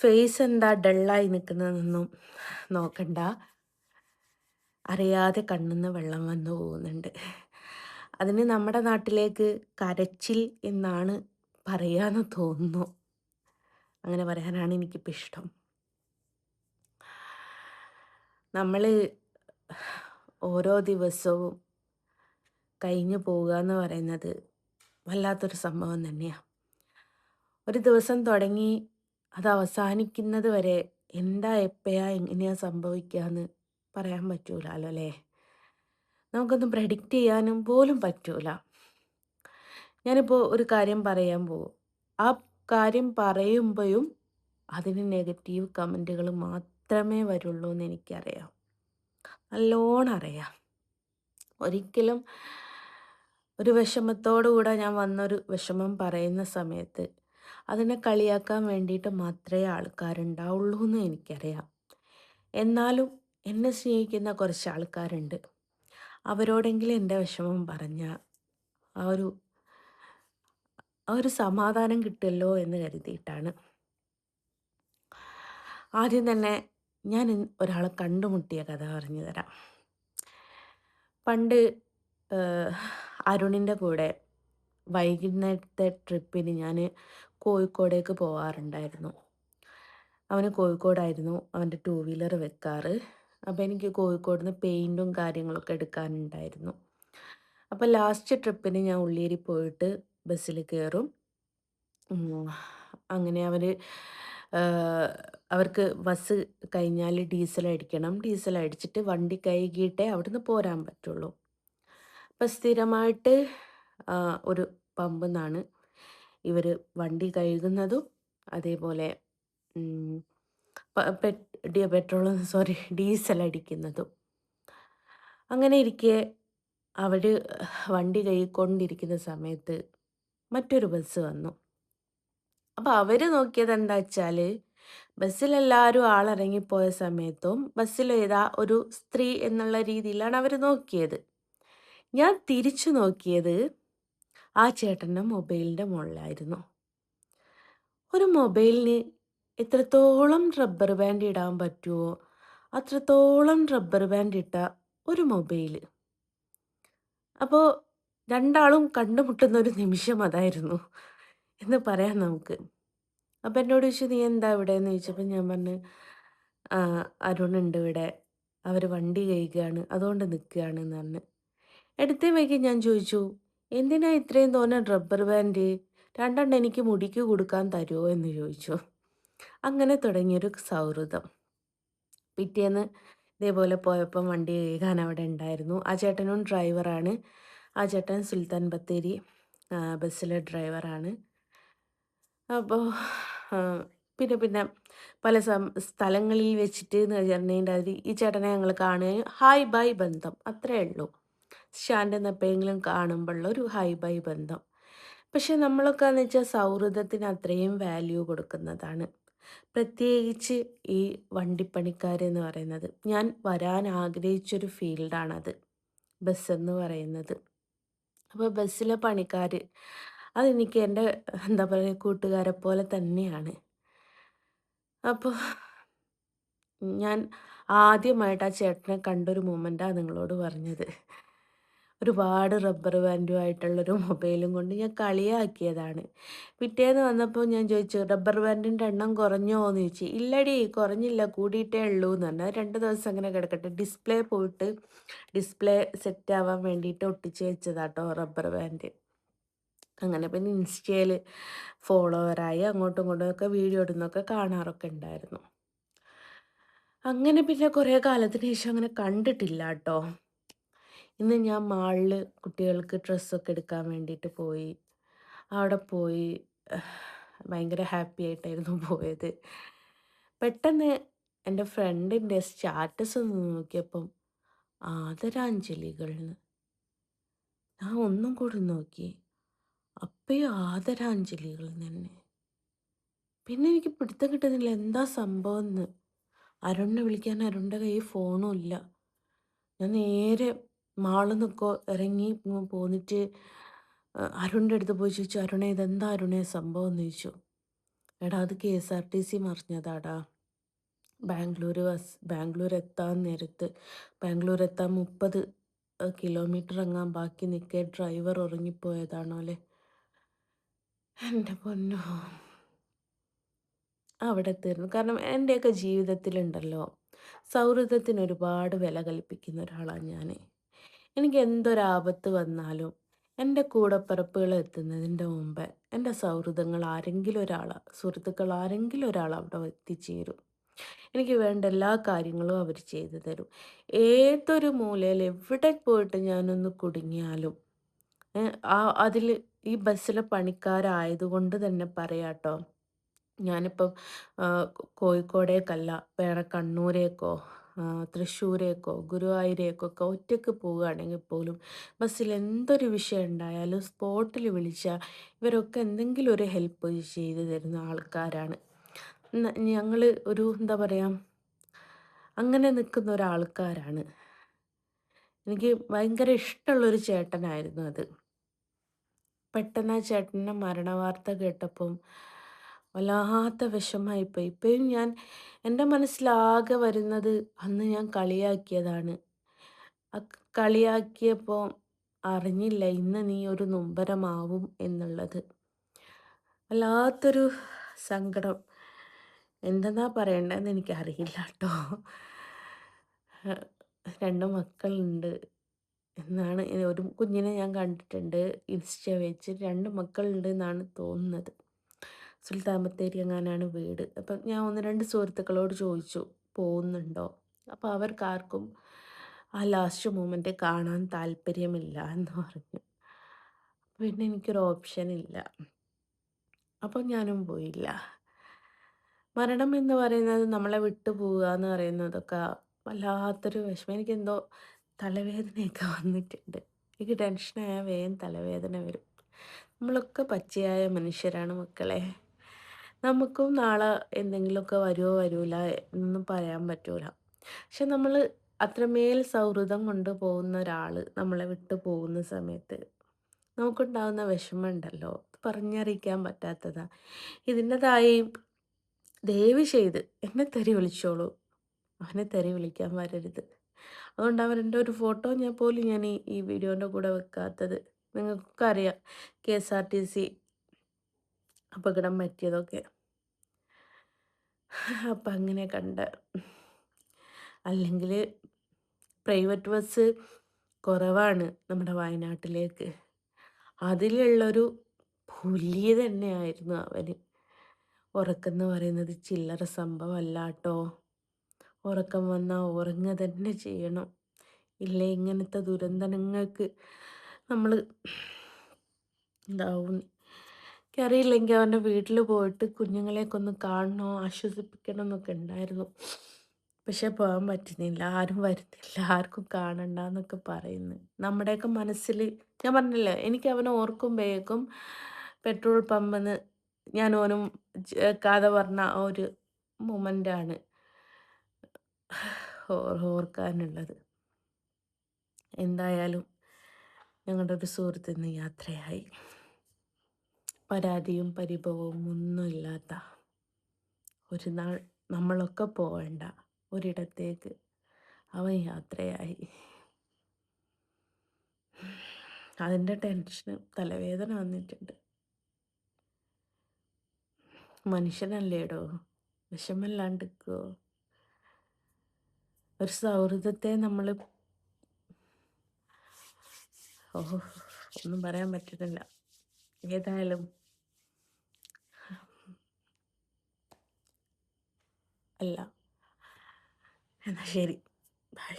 Face എന്താ ഡള്ളായി നിൽക്കുന്നതെന്നൊന്നും നോക്കണ്ട. അറിയാതെ കണ്ണിന്ന് വെള്ളം വന്നു പോകുന്നുണ്ട്. അതിന് നമ്മുടെ നാട്ടിലേക്ക് കരച്ചിൽ എന്നാണ് പറയാന്ന് തോന്നുന്നു. അങ്ങനെ പറയാനാണ് എനിക്കിപ്പോൾ ഇഷ്ടം. നമ്മൾ ഓരോ ദിവസവും കഴിഞ്ഞു പോകുക എന്ന് പറയുന്നത് വല്ലാത്തൊരു സംഭവം തന്നെയാണ്. ഒരു ദിവസം തുടങ്ങി അത് അവസാനിക്കുന്നത് വരെ എന്താ എപ്പോഴാ എങ്ങനെയാ സംഭവിക്കുക എന്ന് പറയാൻ പറ്റൂലല്ലോ അല്ലേ? നമുക്കൊന്നും പ്രെഡിക്റ്റ് ചെയ്യാനും പോലും പറ്റൂല. ഞാനിപ്പോൾ ഒരു കാര്യം പറയാൻ പോകും. ആ കാര്യം പറയുമ്പോഴും അതിന് നെഗറ്റീവ് കമൻറ്റുകൾ മാത്രമേ വരുള്ളൂ എന്ന് എനിക്കറിയാം. നല്ലോണം അറിയാം. ഒരിക്കലും ഒരു വിഷമത്തോടുകൂടെ ഞാൻ വന്നൊരു വിഷമം പറയുന്ന സമയത്ത് അതിനെ കളിയാക്കാൻ വേണ്ടിയിട്ട് മാത്രമേ ആൾക്കാരുണ്ടാവുള്ളൂ എന്ന് എനിക്കറിയാം. എന്നാലും എന്നെ സ്നേഹിക്കുന്ന കുറച്ച് ആൾക്കാരുണ്ട്. അവരോടെങ്കിലും എൻ്റെ വിഷമം പറഞ്ഞാൽ ആ ഒരു ആ ഒരു സമാധാനം കിട്ടുമല്ലോ എന്ന് കരുതിയിട്ടാണ്. ആദ്യം തന്നെ ഞാൻ ഒരാളെ കണ്ടുമുട്ടിയ കഥ പറഞ്ഞു തരാം. പണ്ട് അരുണിൻ്റെ കൂടെ വൈകുന്നേരത്തെ ട്രിപ്പിന് ഞാൻ കോഴിക്കോടേക്ക് പോകാറുണ്ടായിരുന്നു. അവന് കോഴിക്കോടായിരുന്നു അവൻ്റെ ടൂ വീലർ വെക്കാറ്. അപ്പോൾ എനിക്ക് കോഴിക്കോട് നിന്ന് പെയിൻറ്റും കാര്യങ്ങളൊക്കെ എടുക്കാനുണ്ടായിരുന്നു. അപ്പോൾ ലാസ്റ്റ് ട്രിപ്പിന് ഞാൻ ഉള്ളിയേരി പോയിട്ട് ബസ്സിൽ കയറും. അങ്ങനെ അവർക്ക് ബസ് കഴിഞ്ഞാൽ ഡീസൽ അടിക്കണം. ഡീസൽ അടിച്ചിട്ട് വണ്ടി കഴുകിയിട്ടേ അവിടുന്ന് പോരാൻ പറ്റുള്ളൂ. അപ്പം സ്ഥിരമായിട്ട് ഒരു പമ്പിൽ നിന്നാണ് ഇവർ വണ്ടി കഴുകുന്നതും അതേപോലെ ഡീസൽ അടിക്കുന്നതും. അങ്ങനെ ഇരിക്കെ അവർ വണ്ടി കഴുകിക്കൊണ്ടിരിക്കുന്ന സമയത്ത് മറ്റൊരു ബസ് വന്നു. അപ്പോൾ അവർ നോക്കിയത് എന്താ വെച്ചാൽ ബസ്സിലെല്ലാവരും ആളിറങ്ങിപ്പോയ സമയത്തും ബസ്സിലേതാ ഒരു സ്ത്രീ എന്നുള്ള രീതിയിലാണ് അവർ നോക്കിയത്. ഞാൻ തിരിച്ചു നോക്കിയത് ആ ചേട്ടൻ്റെ മൊബൈലിൻ്റെ മുകളിലായിരുന്നു. ഒരു മൊബൈലിന് എത്രത്തോളം റബ്ബർ ബാൻഡ് ഇടാൻ പറ്റുമോ അത്രത്തോളം റബ്ബർ ബാൻഡ് ഇട്ട ഒരു മൊബൈൽ. അപ്പോൾ രണ്ടാളും കണ്ടുമുട്ടുന്ന ഒരു നിമിഷം അതായിരുന്നു എന്ന് പറയാം നമുക്ക്. അപ്പം എന്നോട് ചോദിച്ചു, നീ എന്താ ഇവിടെ എന്ന് ചോദിച്ചപ്പോൾ ഞാൻ പറഞ്ഞു, അരുണുണ്ട് ഇവിടെ, അവർ വണ്ടി കഴുകുകയാണ്, അതുകൊണ്ട് നിൽക്കുകയാണ് എന്ന് പറഞ്ഞു. എടുത്തേ വൈകി ഞാൻ ചോദിച്ചു, എന്തിനാ ഇത്രയും തോന്നെ റബ്ബർ ബാൻഡ്, രണ്ടെണ്ണം എനിക്ക് മുടിക്ക് കൊടുക്കാൻ തരുമോ എന്ന് ചോദിച്ചു. അങ്ങനെ തുടങ്ങിയൊരു സൗഹൃദം. പിറ്റേന്ന് ഇതേപോലെ പോയപ്പം വണ്ടി കഴുകാൻ അവിടെ ഉണ്ടായിരുന്നു. ആ ചേട്ടനും ഡ്രൈവറാണ്. ആ ചേട്ടൻ സുൽത്താൻ ബത്തേരി ബസ്സിലെ ഡ്രൈവറാണ്. അപ്പോൾ പിന്നെ പിന്നെ പല സ്ഥലങ്ങളിൽ വെച്ചിട്ട് എന്ന് പറഞ്ഞിട്ടുണ്ടെങ്കിൽ ഈ ചേട്ടനെ ഞങ്ങൾ കാണുകയും ഹായ് ബൈ ബന്ധം അത്രേ ഉള്ളൂ. സ്റ്റാൻഡിൽ നിന്ന് എപ്പോഴെങ്കിലും കാണുമ്പോഴുള്ള ഒരു ഹായ് ബൈ ബന്ധം. പക്ഷെ നമ്മളൊക്കെ എന്ന് വെച്ചാൽ സൗഹൃദത്തിന് അത്രയും വാല്യൂ കൊടുക്കുന്നതാണ്. പ്രത്യേകിച്ച് ഈ വണ്ടിപ്പണിക്കാരെന്ന് പറയുന്നത്. ഞാൻ വരാൻ ആഗ്രഹിച്ചൊരു ഫീൽഡാണത്, ബസ്സെന്ന് പറയുന്നത്. അപ്പോൾ ബസ്സിലെ പണിക്കാർ അതെനിക്ക് എൻ്റെ എന്താ പറയുക കൂട്ടുകാരെ പോലെ തന്നെയാണ്. അപ്പോൾ ഞാൻ ആദ്യമായിട്ട് ആ ചേട്ടനെ കണ്ടൊരു മൊമെൻ്റാണ് നിങ്ങളോട് പറഞ്ഞത്. ഒരുപാട് റബ്ബർ ബാൻഡുമായിട്ടുള്ളൊരു മൊബൈലും കൊണ്ട് ഞാൻ കളിയാക്കിയതാണ്. പിറ്റേന്ന് വന്നപ്പോൾ ഞാൻ ചോദിച്ചു, റബ്ബർ ബാൻഡിൻ്റെ എണ്ണം കുറഞ്ഞോ എന്ന് ചോദിച്ചു. ഇല്ലടി കുറഞ്ഞില്ല, കൂടിയിട്ടേ ഉള്ളൂ എന്ന് പറഞ്ഞു. 2 ദിവസം അങ്ങനെ കിടക്കട്ടെ, ഡിസ്പ്ലേ പോയിട്ട് ഡിസ്പ്ലേ സെറ്റ് ആവാൻ വേണ്ടിയിട്ട് ഒട്ടിച്ച് വെച്ചതാട്ടോ റബ്ബർ ബാൻഡ്. അങ്ങനെ പിന്നെ ഇൻസ്റ്റയിൽ ഫോളോവറായി അങ്ങോട്ടും ഇങ്ങോട്ടും ഒക്കെ വീഡിയോ ഇടുന്നൊക്കെ കാണാറൊക്കെ ഉണ്ടായിരുന്നു. അങ്ങനെ പിന്നെ കുറേ കാലത്തിന് ശേഷം അങ്ങനെ കണ്ടിട്ടില്ല കേട്ടോ. ഇന്ന് ഞാൻ മാളിൽ കുട്ടികൾക്ക് ഡ്രസ്സൊക്കെ എടുക്കാൻ വേണ്ടിയിട്ട് പോയി. അവിടെ പോയി ഭയങ്കര ഹാപ്പി ആയിട്ടായിരുന്നു പോയത്. പെട്ടെന്ന് എൻ്റെ ഫ്രണ്ടിൻ്റെ സ്റ്റാറ്റസ് ഒന്ന് നോക്കിയപ്പം ആദരാഞ്ജലികൾ എന്ന്. ഞാൻ ഒന്നും കൂടി നോക്കി, അപ്പയും ആദരാഞ്ജലികൾ തന്നെ. പിന്നെ എനിക്ക് പിടുത്തം കിട്ടുന്നില്ല എന്താ സംഭവം എന്ന്. അരുണിനെ വിളിക്കാൻ അരുണിൻ്റെ കയ്യിൽ ഫോണും ഇല്ല. ഞാൻ നേരെ മാളിൽ നിന്നൊക്കെ ഇറങ്ങി പോന്നിട്ട് അരുണിൻ്റെ അടുത്ത് പോയി ചോദിച്ചു, അരുണേ ഇതെന്താ അരുണേ സംഭവം എന്ന് ചോദിച്ചു. എടാ അത് KSRTC മറിഞ്ഞതാടാ. ബാംഗ്ലൂർ എത്താൻ നേരത്ത്, ബാംഗ്ലൂർ എത്താൻ 30 കിലോമീറ്റർ എങ്ങാൻ ബാക്കി നിൽക്കെ ഡ്രൈവർ ഉറങ്ങിപ്പോയതാണോലെ. എൻ്റെ പൊന്നോ, അവിടെ തീർന്നു. കാരണം എൻ്റെയൊക്കെ ജീവിതത്തിലുണ്ടല്ലോ, സൗഹൃദത്തിന് ഒരുപാട് വില കൽപ്പിക്കുന്ന ഒരാളാണ് ഞാൻ. എനിക്ക് എന്തൊരാപത്ത് വന്നാലും എൻ്റെ കൂടപ്പിറപ്പുകൾ എത്തുന്നതിൻ്റെ മുമ്പേ എൻ്റെ സുഹൃത്തുക്കൾ ആരെങ്കിലും ഒരാൾ അവിടെ എത്തിച്ചേരും. എനിക്ക് വേണ്ട എല്ലാ കാര്യങ്ങളും അവർ ചെയ്തു തരും. ഏതൊരു മൂലയിൽ എവിടെ പോയിട്ട് ഞാനൊന്ന് കുടുങ്ങിയാലും അതിൽ ഈ ബസ്സിലെ പണിക്കാരായതുകൊണ്ട് തന്നെ പറയാട്ടോ, ഞാനിപ്പം കോഴിക്കോടേക്കല്ല, വേറെ കണ്ണൂരേക്കോ തൃശ്ശൂരേക്കോ ഗുരുവായൂരേക്കൊക്കെ ഒറ്റയ്ക്ക് പോവുകയാണെങ്കിൽ പോലും ബസ്സിൽ എന്തൊരു വിഷയം ഉണ്ടായാലും സ്പോട്ടിൽ വിളിച്ചാൽ ഇവരൊക്കെ എന്തെങ്കിലും ഒരു ഹെൽപ്പ് ചെയ്തു തരുന്ന ആൾക്കാരാണ്. ഞങ്ങൾ ഒരു എന്താ പറയുക, അങ്ങനെ നിൽക്കുന്ന ഒരാൾക്കാരാണ്. എനിക്ക് ഭയങ്കര ഇഷ്ടമുള്ളൊരു ചേട്ടനായിരുന്നു അത്. പെട്ടെന്ന് ആ ചേട്ടൻ്റെ മരണവാർത്ത കേട്ടപ്പം വല്ലാത്ത വിഷമായിപ്പോയി. ഇപ്പോഴും എൻ്റെ മനസ്സിലാകെ വരുന്നത് അന്ന് ഞാൻ കളിയാക്കിയതാണ്. കളിയാക്കിയപ്പോൾ അറിഞ്ഞില്ല ഇന്ന് നീ ഒരു നൊമ്പരമാവും എന്നുള്ളത്. വല്ലാത്തൊരു സങ്കടം. എന്തെന്നാ പറയണ്ടതെന്ന് എനിക്കറിയില്ല കേട്ടോ. 2 മക്കളുണ്ട് എന്നാണ്, ഒരു കുഞ്ഞിനെ ഞാൻ കണ്ടിട്ടുണ്ട് ഇൻസ്റ്റ വെച്ച്. 2 മക്കളുണ്ട് എന്നാണ് തോന്നുന്നത്. സുൽത്താൻ ബത്തേരി എങ്ങാനാണ് വീട്. അപ്പം ഞാൻ 1-2 സുഹൃത്തുക്കളോട് ചോദിച്ചു പോകുന്നുണ്ടോ. അപ്പോൾ അവർക്കാർക്കും ആ ലാസ്റ്റ് മൂമെൻ്റ് കാണാൻ താല്പര്യമില്ല എന്ന് പറഞ്ഞു. പിന്നെ എനിക്കൊരു ഓപ്ഷൻ ഇല്ല. അപ്പം ഞാനും പോയില്ല. മരണം എന്ന് പറയുന്നത്, നമ്മളെ വിട്ടു പോവുക എന്ന് പറയുന്നതൊക്കെ വല്ലാത്തൊരു വിഷമം. എനിക്കെന്തോ തലവേദനയൊക്കെ വന്നിട്ടുണ്ട്. എനിക്ക് ടെൻഷനായ വേഗം തലവേദന വരും. നമ്മളൊക്കെ പച്ചയായ മനുഷ്യരാണ് മക്കളെ. നമുക്കും നാളെ എന്തെങ്കിലുമൊക്കെ വരുമോ വരൂല എന്നൊന്നും പറയാൻ പറ്റൂല. പക്ഷെ നമ്മൾ അത്രമേൽ സൗഹൃദം കൊണ്ട് പോകുന്ന ഒരാൾ നമ്മളെ വിട്ടു പോകുന്ന സമയത്ത് നമുക്കുണ്ടാകുന്ന വിഷമം ഉണ്ടല്ലോ, പറഞ്ഞറിയിക്കാൻ പറ്റാത്തതാ. ഇതിൻ്റെതായി ദയവ് ചെയ്ത് എന്നെ തെറി വിളിച്ചോളൂ, അവനെ തെറി വിളിക്കാൻ വരരുത്. അതുകൊണ്ട് അവൻ്റെ ഒരു ഫോട്ടോ ഞാൻ ഈ വീഡിയോൻ്റെ കൂടെ വെക്കാത്തത്. നിങ്ങൾക്കൊക്കെ അറിയാം KSRTC അപകടം പറ്റിയതൊക്കെ. അപ്പം അങ്ങനെ അല്ലെങ്കിൽ പ്രൈവറ്റ് ബസ് കുറവാണ് നമ്മുടെ വയനാട്ടിലേക്ക്. അതിലുള്ളൊരു പുലി തന്നെയായിരുന്നു അവന്. ഉറക്കെന്ന് പറയുന്നത് ചില്ലറ സംഭവമല്ല കേട്ടോ. ഉറക്കം വന്നാൽ ഉറങ്ങുക തന്നെ ചെയ്യണം. ഇല്ലേ ഇങ്ങനത്തെ ദുരന്തങ്ങൾക്ക് നമ്മൾ ഇതാവും. എനിക്കറിയില്ലെങ്കിൽ അവൻ്റെ വീട്ടിൽ പോയിട്ട് കുഞ്ഞുങ്ങളെയൊക്കെ ഒന്ന് കാണണോ ആശ്വസിപ്പിക്കണം എന്നൊക്കെ ഉണ്ടായിരുന്നു. പക്ഷെ പോകാൻ പറ്റുന്നില്ല, ആരും വരുന്നില്ല, ആർക്കും കാണണ്ട എന്നൊക്കെ പറയുന്നു. നമ്മുടെയൊക്കെ മനസ്സിൽ ഞാൻ പറഞ്ഞില്ലേ, എനിക്ക് അവനെ ഓർക്കുമ്പോഴേക്കും പെട്രോൾ പമ്പെന്ന് ഞാൻ ഓനും കഥ പറഞ്ഞ ആ ഒരു മൊമെൻ്റാണ് ഓർക്കാനുള്ളത്. എന്തായാലും ഞങ്ങളുടെ ഒരു സുഹൃത്ത് ഇന്ന് യാത്രയായി. പരാതിയും പരിഭവവും ഒന്നുമില്ലാത്ത ഒരു നാൾ നമ്മളൊക്കെ പോവേണ്ട ഒരിടത്തേക്ക് അവൻ യാത്രയായി. അതിൻ്റെ ടെൻഷനും തലവേദന വന്നിട്ടുണ്ട്. മനുഷ്യനല്ലേടോ, വിഷമല്ലാണ്ടിരിക്കുമോ? ഒരു സൗഹൃദത്തെ നമ്മൾ ഒന്നും പറയാൻ പറ്റുന്നില്ല. ഏതായാലും അല്ല, എന്നാൽ ശരി, ബൈ.